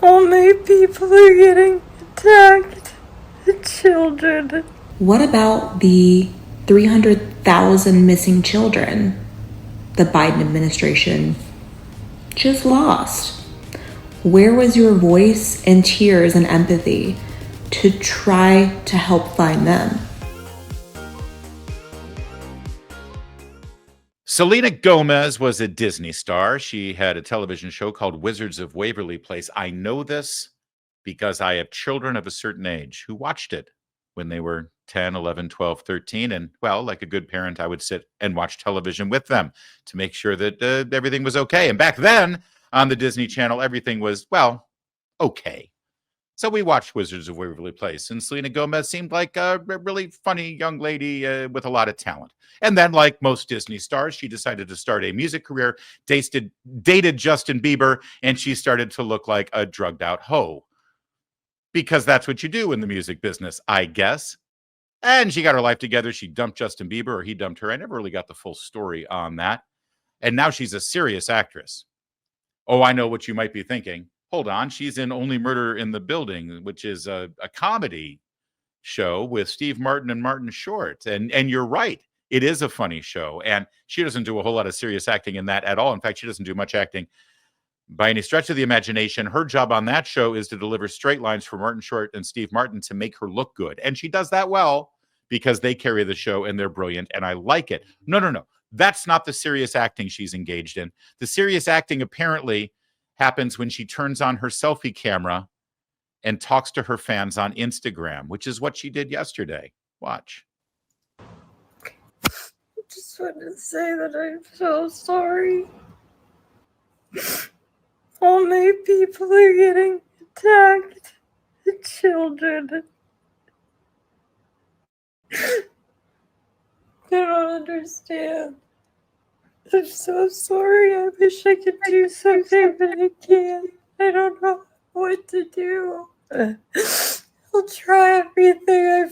Only people are getting attacked. Children. What about the 300,000 missing children the Biden administration just lost? Where was your voice and tears and empathy to try to help find them? Selena Gomez was a Disney star. She had a television show called Wizards of Waverly Place. I know this because I have children of a certain age who watched it when they were 10, 11, 12, 13. And, well, like a good parent, I would sit and watch television with them to make sure that everything was okay. And back then on the Disney Channel, everything was, well, okay. So we watched Wizards of Waverly Place, and Selena Gomez seemed like a really funny young lady with a lot of talent. And then, like most Disney stars, she decided to start a music career, dated Justin Bieber, and she started to look like a drugged out hoe. Because that's what you do in the music business, I guess. And she got her life together. She dumped Justin Bieber, or he dumped her. I never really got the full story on that. And now she's a serious actress. Oh, I know what you might be thinking. Hold on, she's in Only Murder in the Building, which is a comedy show with Steve Martin and Martin Short. And you're right, it is a funny show. And she doesn't do a whole lot of serious acting in that at all. In fact, she doesn't do much acting by any stretch of the imagination. Her job on that show is to deliver straight lines for Martin Short and Steve Martin to make her look good. And she does that well because they carry the show and they're brilliant. And I like it. No. That's not the serious acting she's engaged in. The serious acting apparently happens when she turns on her selfie camera and talks to her fans on Instagram, which is what she did yesterday. Watch. I just want to say that I'm so sorry. Only people are getting attacked. Children. I don't understand. I'm so sorry. I wish I could do something, but I can't. I don't know what to do. I'll try everything, I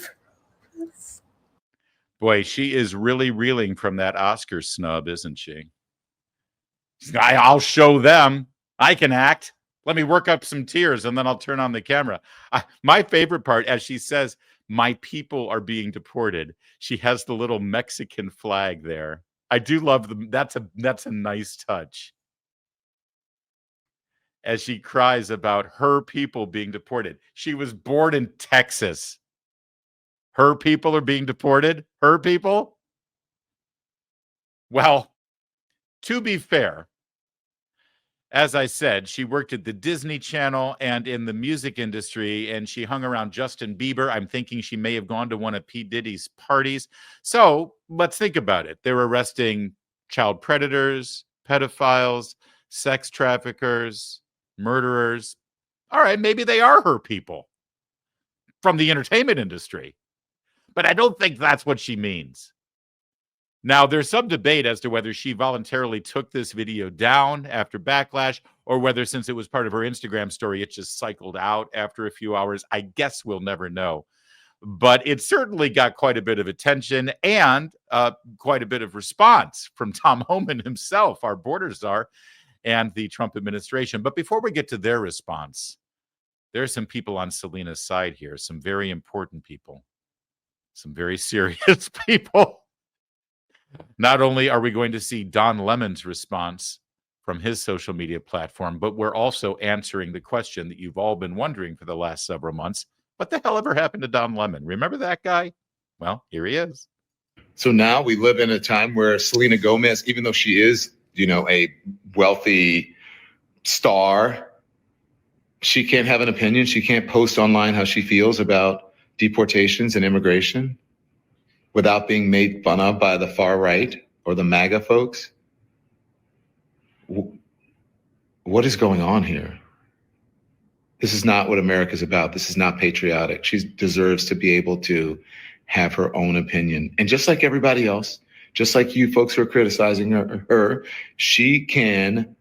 promise. Boy, she is really reeling from that Oscar snub, isn't she? I'll show them. I can act. Let me work up some tears, and then I'll turn on the camera. My favorite part, as she says, my people are being deported. She has the little Mexican flag there. I do love them. That's a nice touch. As she cries about her people being deported. She was born in Texas. Her people are being deported? Her people? Well, to be fair, as I said, she worked at the Disney Channel and in the music industry, and she hung around Justin Bieber. I'm thinking she may have gone to one of P. Diddy's parties. So let's think about it. They're arresting child predators, pedophiles, sex traffickers, murderers. All right, maybe they are her people from the entertainment industry. But I don't think that's what she means. Now, there's some debate as to whether she voluntarily took this video down after backlash or whether, since it was part of her Instagram story, it just cycled out after a few hours. I guess we'll never know. But it certainly got quite a bit of attention and quite a bit of response from Tom Homan himself, our border czar, and the Trump administration. But before we get to their response, there are some people on Selena's side here, some very important people, some very serious people. Not only are we going to see Don Lemon's response from his social media platform, but we're also answering the question that you've all been wondering for the last several months. What the hell ever happened to Don Lemon? Remember that guy? Well, here he is. So now we live in a time where Selena Gomez, even though she is, a wealthy star, she can't have an opinion. She can't post online how she feels about deportations and immigration without being made fun of by the far right or the MAGA folks. What is going on here? This is not what America's about. This is not patriotic. She deserves to be able to have her own opinion. And just like everybody else, just like you folks who are criticizing her, she can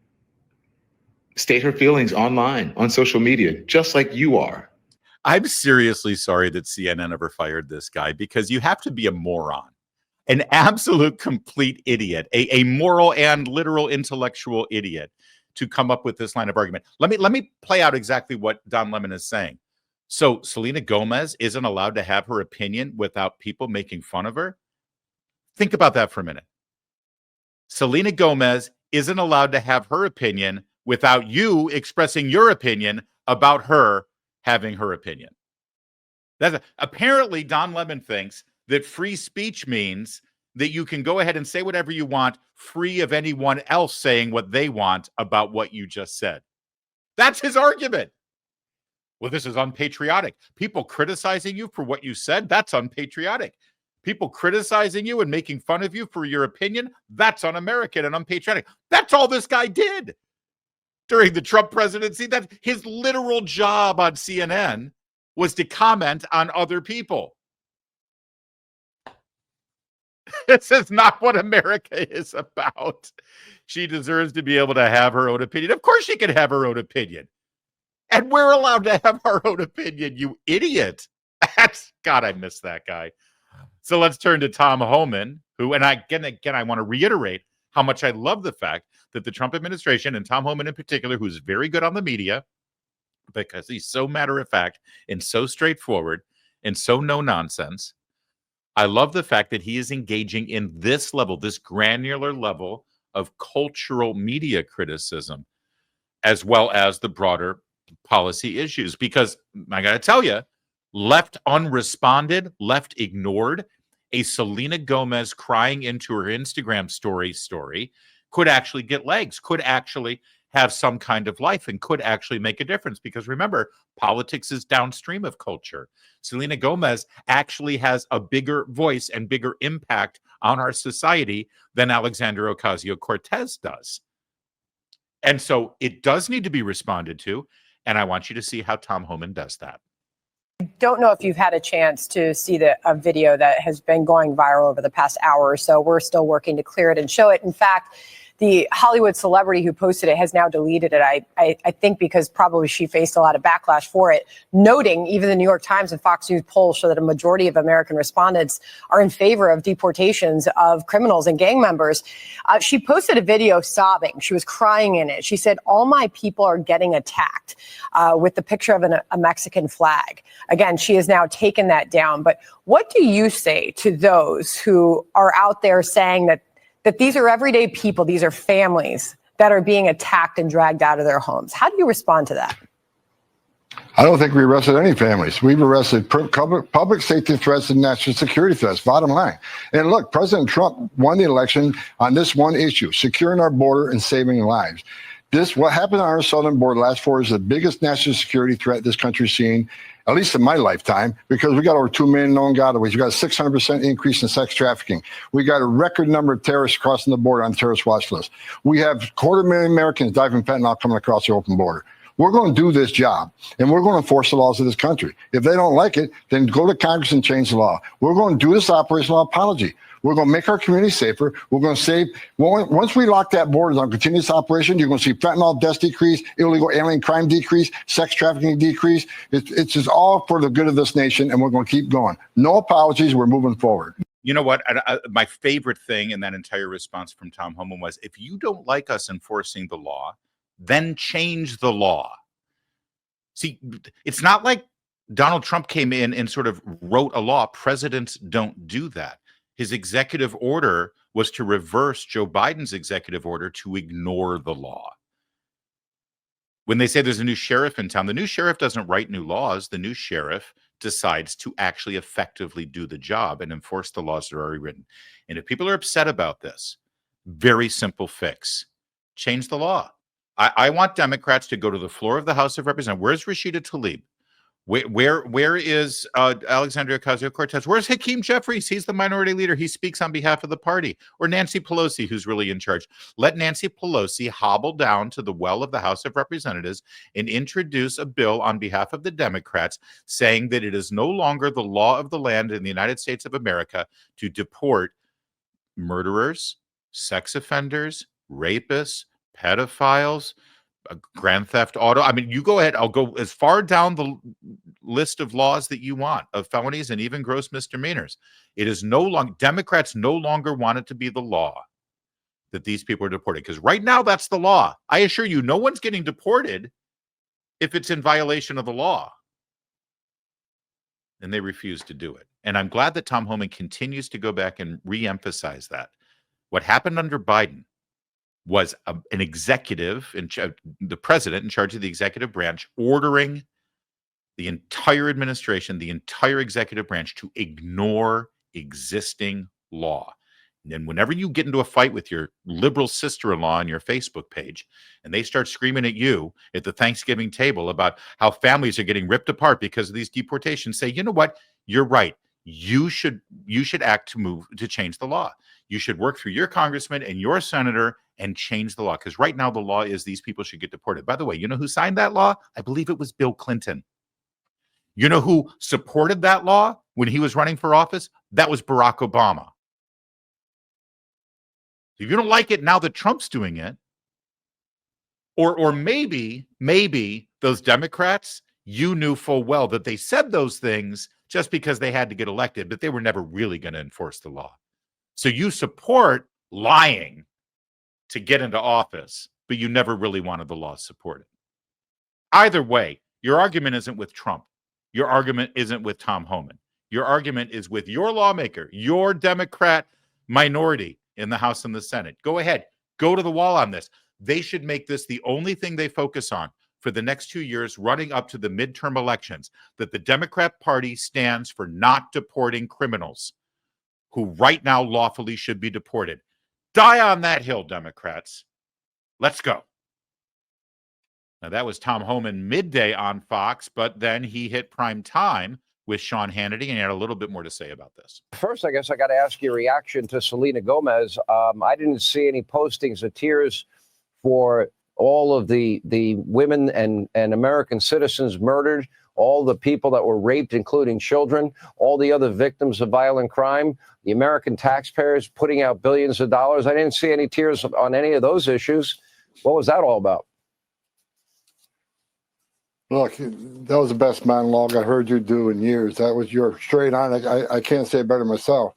state her feelings online, on social media, just like you are. I'm seriously sorry that CNN ever fired this guy, because you have to be a moron, an absolute complete idiot, a moral and literal intellectual idiot to come up with this line of argument. Let me play out exactly what Don Lemon is saying. So Selena Gomez isn't allowed to have her opinion without people making fun of her? Think about that for a minute. Selena Gomez isn't allowed to have her opinion without you expressing your opinion about her having her opinion. Apparently, Don Lemon thinks that free speech means that you can go ahead and say whatever you want, free of anyone else saying what they want about what you just said. That's his argument. Well, this is unpatriotic. People criticizing you for what you said, that's unpatriotic. People criticizing you and making fun of you for your opinion, that's un-American and unpatriotic. That's all this guy did during the Trump presidency. That his literal job on CNN was to comment on other people. This is not what America is about. She deserves to be able to have her own opinion. Of course she can have her own opinion. And we're allowed to have our own opinion, you idiot. God, I miss that guy. So let's turn to Tom Homan, who, and again, I want to reiterate how much I love the fact that the Trump administration, and Tom Homan in particular, who's very good on the media, because he's so matter of fact and so straightforward and so no nonsense. I love the fact that he is engaging in this level, this granular level of cultural media criticism, as well as the broader policy issues. Because I got to tell you, left unresponded, left ignored, a Selena Gomez crying into her Instagram story could actually get legs, could actually have some kind of life, and could actually make a difference. Because remember, politics is downstream of culture. Selena Gomez actually has a bigger voice and bigger impact on our society than Alexandria Ocasio-Cortez does. And so it does need to be responded to. And I want you to see how Tom Homan does that. I don't know if you've had a chance to see a video that has been going viral over the past hour or so. We're still working to clear it and show it. In fact, the Hollywood celebrity who posted it has now deleted it. I think because probably she faced a lot of backlash for it, noting even the New York Times and Fox News polls show that a majority of American respondents are in favor of deportations of criminals and gang members. She posted a video sobbing. She was crying in it. She said, "All my people are getting attacked," with the picture of a Mexican flag. Again, she has now taken that down. But what do you say to those who are out there saying that these are everyday people, these are families that are being attacked and dragged out of their homes? How do you respond to that? I don't think we arrested any families. We've arrested public safety threats and national security threats, bottom line. And look, President Trump won the election on this one issue, securing our border and saving lives. What happened on our southern border last 4 years is the biggest national security threat this country's seen, at least in my lifetime, because we got over 2 million known gotaways. We got a 600% increase in sex trafficking. We got a record number of terrorists crossing the border on the terrorist watch list. We have 250,000 Americans dying from fentanyl coming across the open border. We're going to do this job, and we're going to enforce the laws of this country. If they don't like it, then go to Congress and change the law. We're going to do this operational apology. We're going to make our community safer. We're going to save. Once we lock that border on continuous operation, you're going to see fentanyl deaths decrease, illegal alien crime decrease, sex trafficking decrease. It's just all for the good of this nation, and we're going to keep going. No apologies. We're moving forward. You know what? My favorite thing in that entire response from Tom Homan was, if you don't like us enforcing the law, then change the law. See, it's not like Donald Trump came in and sort of wrote a law. Presidents don't do that. His executive order was to reverse Joe Biden's executive order to ignore the law. When they say there's a new sheriff in town, the new sheriff doesn't write new laws. The new sheriff decides to actually effectively do the job and enforce the laws that are already written. And if people are upset about this, very simple fix. Change the law. I want Democrats to go to the floor of the House of Representatives. Where's Rashida Tlaib? Where is Alexandria Ocasio-Cortez? Where's Hakeem Jeffries? He's the minority leader. He speaks on behalf of the party. Or Nancy Pelosi, who's really in charge. Let Nancy Pelosi hobble down to the well of the House of Representatives and introduce a bill on behalf of the Democrats saying that it is no longer the law of the land in the United States of America to deport murderers, sex offenders, rapists, pedophiles, grand theft auto. I mean, you go ahead. I'll go as far down the list of laws that you want, of felonies and even gross misdemeanors. It is no longer, Democrats no longer want it to be the law that these people are deported. Because right now, that's the law. I assure you, no one's getting deported if it's in violation of the law. And they refuse to do it. And I'm glad that Tom Homan continues to go back and re-emphasize that. What happened under Biden was an executive, the president in charge of the executive branch, ordering the entire administration, the entire executive branch to ignore existing law. And then whenever you get into a fight with your liberal sister-in-law on your Facebook page, and they start screaming at you at the Thanksgiving table about how families are getting ripped apart because of these deportations, say, you know what? You're right. You should act to change the law. You should work through your congressman and your senator and change the law. Because right now the law is these people should get deported. By the way, you know who signed that law? I believe it was Bill Clinton. You know who supported that law when he was running for office? That was Barack Obama. If you don't like it now that Trump's doing it, or maybe those Democrats, you knew full well that they said those things just because they had to get elected, but they were never really going to enforce the law. So you support lying to get into office, but you never really wanted the law supported. Either way, your argument isn't with Trump. Your argument isn't with Tom Homan. Your argument is with your lawmaker, your Democrat minority in the House and the Senate. Go ahead. Go to the wall on this. They should make this the only thing they focus on for the next 2 years running up to the midterm elections, that the Democrat Party stands for not deporting criminals who right now lawfully should be deported. Die on that hill, Democrats. Let's go. Now, that was Tom Homan midday on Fox, but then he hit prime time with Sean Hannity, and he had a little bit more to say about this. First, I guess I got to ask your reaction to Selena Gomez. I didn't see any postings of tears for all of the women and American citizens murdered, all the people that were raped, including children, all the other victims of violent crime, the American taxpayers putting out billions of dollars. I didn't see any tears on any of those issues. What was that all about? Look, that was the best monologue I heard you do in years. That was your straight on. I can't say it better myself.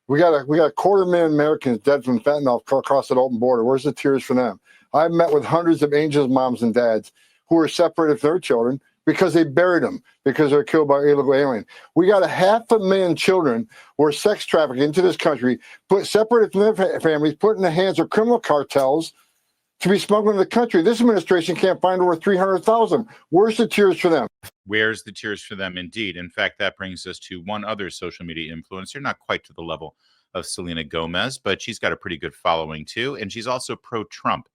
We got a 250,000 Americans dead from fentanyl across the open border. Where's the tears for them? I've met with hundreds of angels, moms and dads who were separated from their children because they buried them because they're killed by illegal alien. We got 500,000 children who are sex trafficked into this country, separated from their families, put in the hands of criminal cartels to be smuggled into the country. This administration can't find over 300,000. Where's the tears for them? Where's the tears for them, indeed? In fact, that brings us to one other social media influencer, not quite to the level of Selena Gomez, but she's got a pretty good following too. And she's also pro-Trump.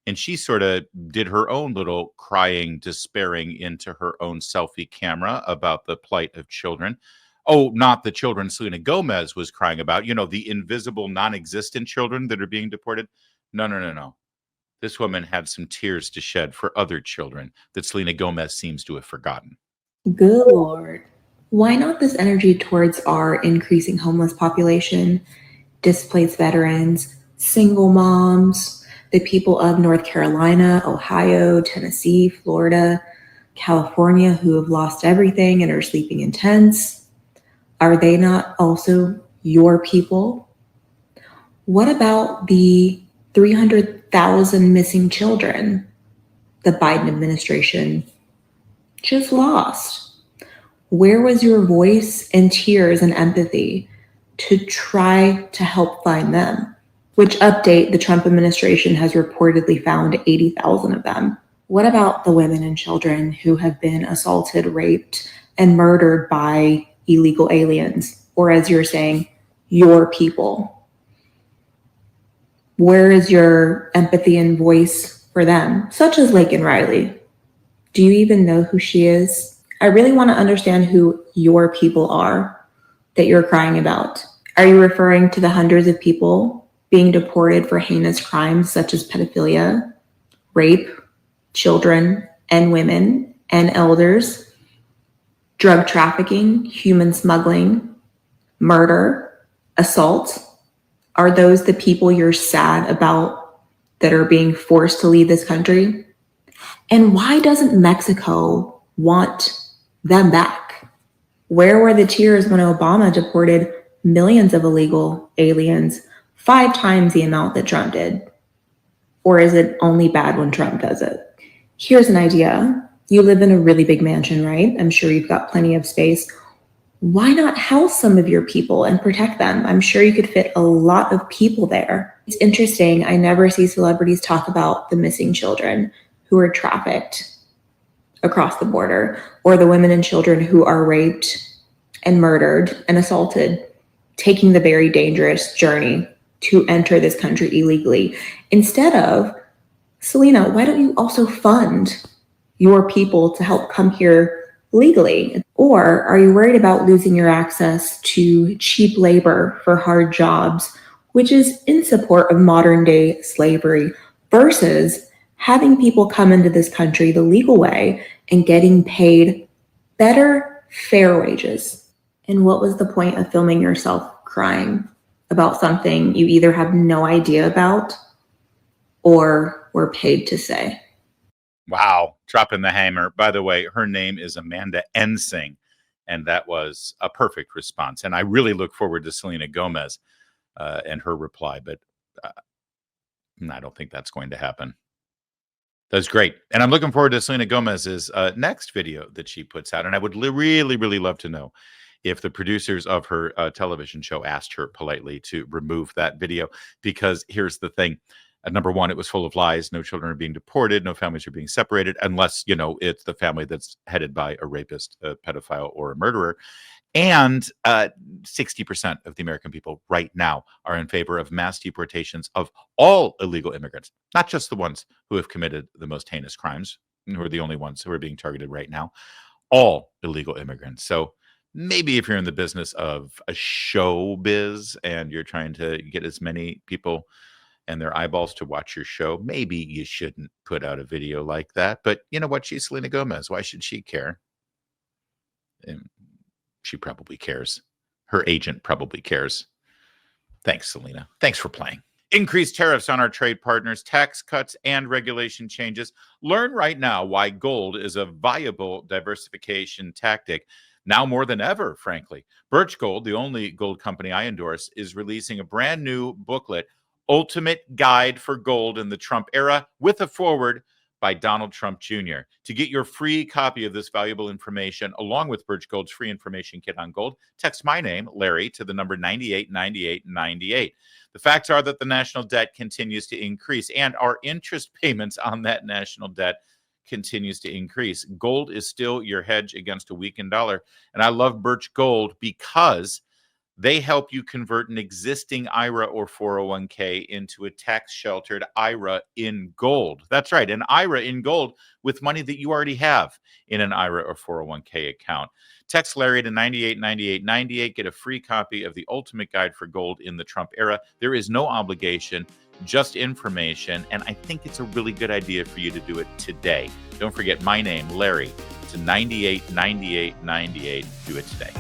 And she sort of did her own little crying, despairing into her own selfie camera about the plight of children. Oh, not the children Selena Gomez was crying about, you know, the invisible, non-existent children that are being deported. No. This woman had some tears to shed for other children that Selena Gomez seems to have forgotten. Good Lord. Why not this energy towards our increasing homeless population, displaced veterans, single moms, the people of North Carolina, Ohio, Tennessee, Florida, California who have lost everything and are sleeping in tents? Are they not also your people? What about the 300,000 missing children the Biden administration just lost? Where was your voice and tears and empathy to try to help find them? Which update, the Trump administration has reportedly found 80,000 of them. What about the women and children who have been assaulted, raped, and murdered by illegal aliens? Or as you're saying, your people? Where is your empathy and voice for them, such as Laken Riley? Do you even know who she is? I really want to understand who your people are that you're crying about. Are you referring to the hundreds of people being deported for heinous crimes such as pedophilia, rape, children and women and elders, drug trafficking, human smuggling, murder, assault? Are those the people you're sad about that are being forced to leave this country? And why doesn't Mexico want them back? Where were the tears when Obama deported millions of illegal aliens 5 times the amount that Trump did? Or is it only bad when Trump does it? Here's an idea. You live in a really big mansion, right? I'm sure you've got plenty of space. Why not house some of your people and protect them? I'm sure you could fit a lot of people there. It's interesting. I never see celebrities talk about the missing children who are trafficked across the border, or the women and children who are raped and murdered and assaulted, taking the very dangerous journey to enter this country illegally. Instead of, Selena, why don't you also fund your people to help come here legally? Or are you worried about losing your access to cheap labor for hard jobs, which is in support of modern day slavery, versus having people come into this country the legal way and getting paid better, fair wages? And what was the point of filming yourself crying about something you either have no idea about or were paid to say? Wow, dropping the hammer. By the way, her name is Amanda Ensing, and that was a perfect response. And I really look forward to Selena Gomez and her reply, but I don't think that's going to happen. That's great. And I'm looking forward to Selena Gomez's next video that she puts out. And I would really, really love to know if the producers of her television show asked her politely to remove that video, because here's the thing. Number one, it was full of lies. No children are being deported. No families are being separated, unless, it's the family that's headed by a rapist, a pedophile, or a murderer. And 60% of the American people right now are in favor of mass deportations of all illegal immigrants, not just the ones who have committed the most heinous crimes, who are the only ones who are being targeted right now, all illegal immigrants. So maybe if you're in the business of a showbiz and you're trying to get as many people and their eyeballs to watch your show, maybe you shouldn't put out a video like that. But you know what? She's Selena Gomez. Why should she care? And she probably cares. Her agent probably cares. Thanks, Selena. Thanks for playing. Increased tariffs on our trade partners, tax cuts, and regulation changes. Learn right now why gold is a viable diversification tactic, now more than ever, frankly. Birch Gold, the only gold company I endorse, is releasing a brand new booklet, Ultimate Guide for Gold in the Trump Era, with a foreword by Donald Trump Jr. To get your free copy of this valuable information, along with Birch Gold's free information kit on gold, text my name, Larry, to the number 989898. The facts are that the national debt continues to increase, and our interest payments on that national debt continues to increase. Gold is still your hedge against a weakened dollar, and I love Birch Gold because they help you convert an existing IRA or 401k into a tax-sheltered IRA in gold. That's right, an IRA in gold with money that you already have in an IRA or 401k account. Text Larry to 989898. Get a free copy of the Ultimate Guide for Gold in the Trump Era. There is no obligation, just information, and I think it's a really good idea for you to do it today. Don't forget my name, Larry, to 989898. Do it today.